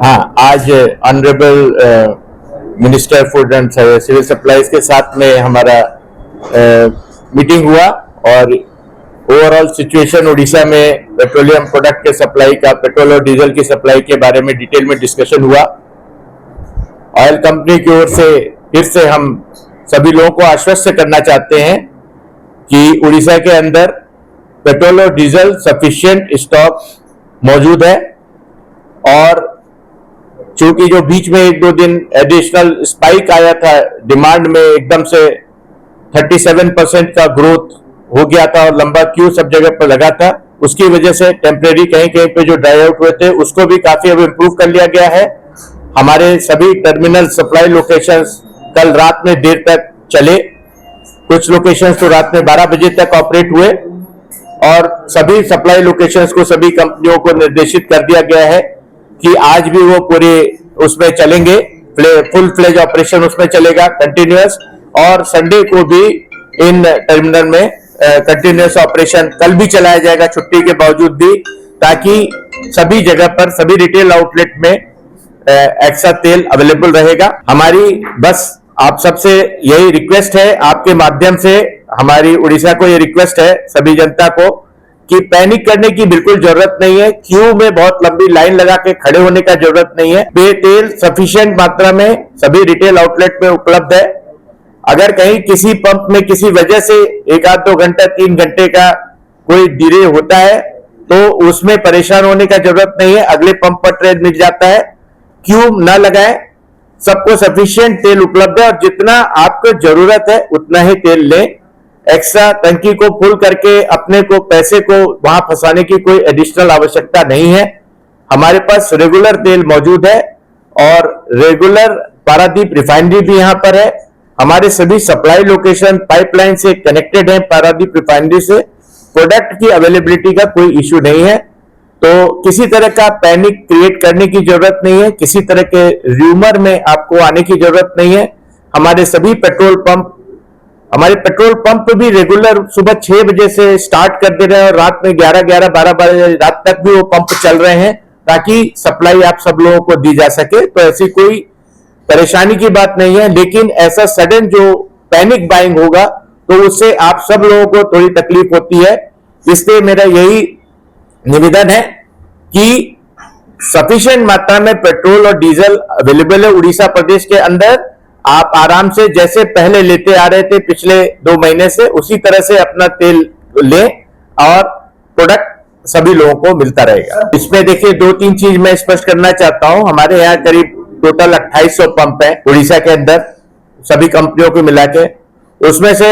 हाँ, आज honourable minister food and civil supplies के साथ में हमारा मीटिंग हुआ और ओवरऑल सिचुएशन उड़ीसा में पेट्रोलियम प्रोडक्ट के सप्लाई का, पेट्रोल और डीजल की सप्लाई के बारे में डिटेल में डिस्कशन हुआ। ऑयल कंपनी की ओर से फिर से हम सभी लोगों को आश्वस्त करना चाहते हैं कि उड़ीसा के अंदर पेट्रोल और डीजल सफिशिएंट स्टॉक मौजूद है और चूंकि जो बीच में एक दो दिन एडिशनल स्पाइक आया था डिमांड में, एकदम से 37% का ग्रोथ हो गया था और लंबा क्यू सब जगह पर लगा था, उसकी वजह से टेम्परेरी कहीं कहीं पे जो ड्राई आउट हुए थे उसको भी काफी अब इम्प्रूव कर लिया गया है। हमारे सभी टर्मिनल सप्लाई लोकेशंस कल रात में देर तक चले, कुछ लोकेशंस तो रात में 12 बजे तक ऑपरेट हुए और सभी सप्लाई लोकेशंस को सभी कंपनियों को निर्देशित कर दिया गया है कि आज भी वो पूरे उसमें चलेंगे, फुल फ्लेज ऑपरेशन उसमें चलेगा कंटिन्यूअस, और संडे को भी इन टर्मिनल में कंटिन्यूअस ऑपरेशन कल भी चलाया जाएगा छुट्टी के बावजूद भी, ताकि सभी जगह पर सभी रिटेल आउटलेट में एक्स्ट्रा तेल अवेलेबल रहेगा। हमारी बस आप सबसे यही रिक्वेस्ट है, आपके माध्यम से हमारी उड़ीसा को ये रिक्वेस्ट है सभी जनता को कि पैनिक करने की बिल्कुल जरूरत नहीं है, क्यू में बहुत लंबी लाइन लगा के खड़े होने का जरूरत नहीं है। तेल सफिशिएंट मात्रा में सभी रिटेल आउटलेट में उपलब्ध है। अगर कहीं किसी पंप में किसी वजह से एक आध 2 घंटा 3 घंटे का कोई डिले होता है तो उसमें परेशान होने का जरूरत नहीं है, अगले पंप पर ट्रेन मिल जाता है। क्यू न लगाए, सबको सफिशिएंट तेल उपलब्ध है और जितना आपको जरूरत है उतना ही तेल लें। एक्स्ट्रा टंकी को फुल करके अपने को पैसे को वहां फंसाने की कोई एडिशनल आवश्यकता नहीं है। हमारे पास रेगुलर तेल मौजूद है और रेगुलर पारादीप रिफाइनरी भी यहां पर है। हमारे सभी सप्लाई लोकेशन पाइपलाइन से कनेक्टेड है पारादीप रिफाइनरी से। प्रोडक्ट की अवेलेबिलिटी का कोई इश्यू नहीं है, तो किसी तरह का पैनिक क्रिएट करने की जरूरत नहीं है, किसी तरह के र्यूमर में आपको आने की जरूरत नहीं है। हमारे सभी पेट्रोल पंप भी रेगुलर सुबह 6 बजे से स्टार्ट कर दे रहे हैं और रात में 11, 12 बजे रात तक भी वो पंप चल रहे हैं ताकि सप्लाई आप सब लोगों को दी जा सके। तो ऐसी कोई परेशानी की बात नहीं है, लेकिन ऐसा सडन जो पैनिक बाइंग होगा तो उससे आप सब लोगों को थोड़ी तकलीफ होती है। इसलिए मेरा यही निवेदन है कि सफिशिएंट मात्रा में पेट्रोल और डीजल अवेलेबल है उड़ीसा प्रदेश के अंदर। आप आराम से जैसे पहले लेते आ रहे थे पिछले 2 महीने से, उसी तरह से अपना तेल लें और प्रोडक्ट सभी लोगों को मिलता रहेगा। इसमें देखिए 2-3 चीज मैं स्पष्ट करना चाहता हूं। हमारे यहाँ करीब टोटल 2800 पंप है उड़ीसा के अंदर सभी कंपनियों को मिला के, उसमें से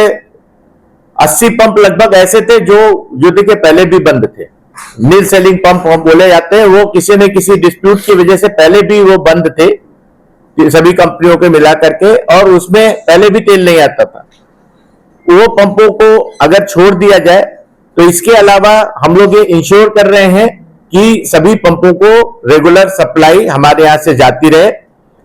80 पंप लगभग ऐसे थे जो युद्ध के पहले भी बंद थे। नील सेलिंग पंप हम बोले जाते हैं, वो किसी न किसी डिस्प्यूट की वजह से पहले भी वो बंद थे सभी कंपनियों के मिला करके, और उसमें पहले भी तेल नहीं आता था। वो पंपों को अगर छोड़ दिया जाए तो इसके अलावा हम लोग ये इंश्योर कर रहे हैं कि सभी पंपों को रेगुलर सप्लाई हमारे यहां से जाती रहे।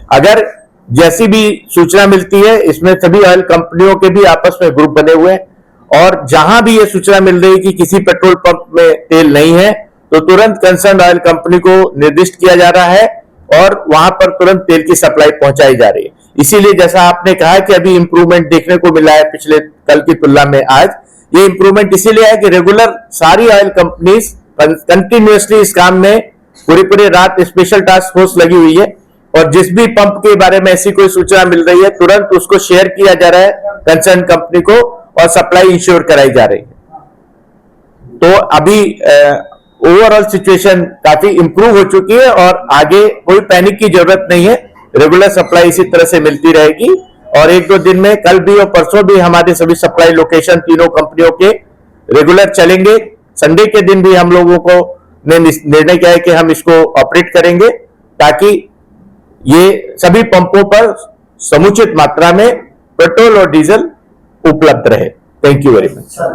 अगर जैसी भी सूचना मिलती है, इसमें सभी ऑयल कंपनियों के भी आपस में ग्रुप बने हुए हैं और जहां भी ये सूचना मिल रही है कि किसी पेट्रोल पंप में तेल नहीं है तो तुरंत कंसर्न ऑयल कंपनी को निर्दिष्ट किया जा रहा है और वहां पर तुरंत तेल की सप्लाई पहुंचाई जा रही है। इसीलिए जैसा आपने कहा कि अभी इंप्रूवमेंट देखने को मिला है पिछले कल की तुलना में आज, ये इंप्रूवमेंट इसीलिए है कि रेगुलर सारी ऑयल कंपनीज कंटिन्यूअसली इस काम में पूरी रात स्पेशल टास्क फोर्स लगी हुई है और जिस भी पंप के बारे में ऐसी कोई सूचना मिल रही है तुरंत उसको शेयर किया जा रहा है कंसर्न कंपनी को और सप्लाई इंश्योर कराई जा रही है। तो अभी ओवरऑल सिचुएशन काफी इंप्रूव हो चुकी है और आगे कोई पैनिक की जरूरत नहीं है। रेगुलर सप्लाई इसी तरह से मिलती रहेगी और 1-2 दिन में कल भी और परसों भी हमारे सभी सप्लाई लोकेशन तीनों कंपनियों के रेगुलर चलेंगे। संडे के दिन भी हम लोगों को निर्णय किया है कि हम इसको ऑपरेट करेंगे ताकि ये सभी पंपों पर समुचित मात्रा में पेट्रोल और डीजल उपलब्ध रहे। Thank you very much.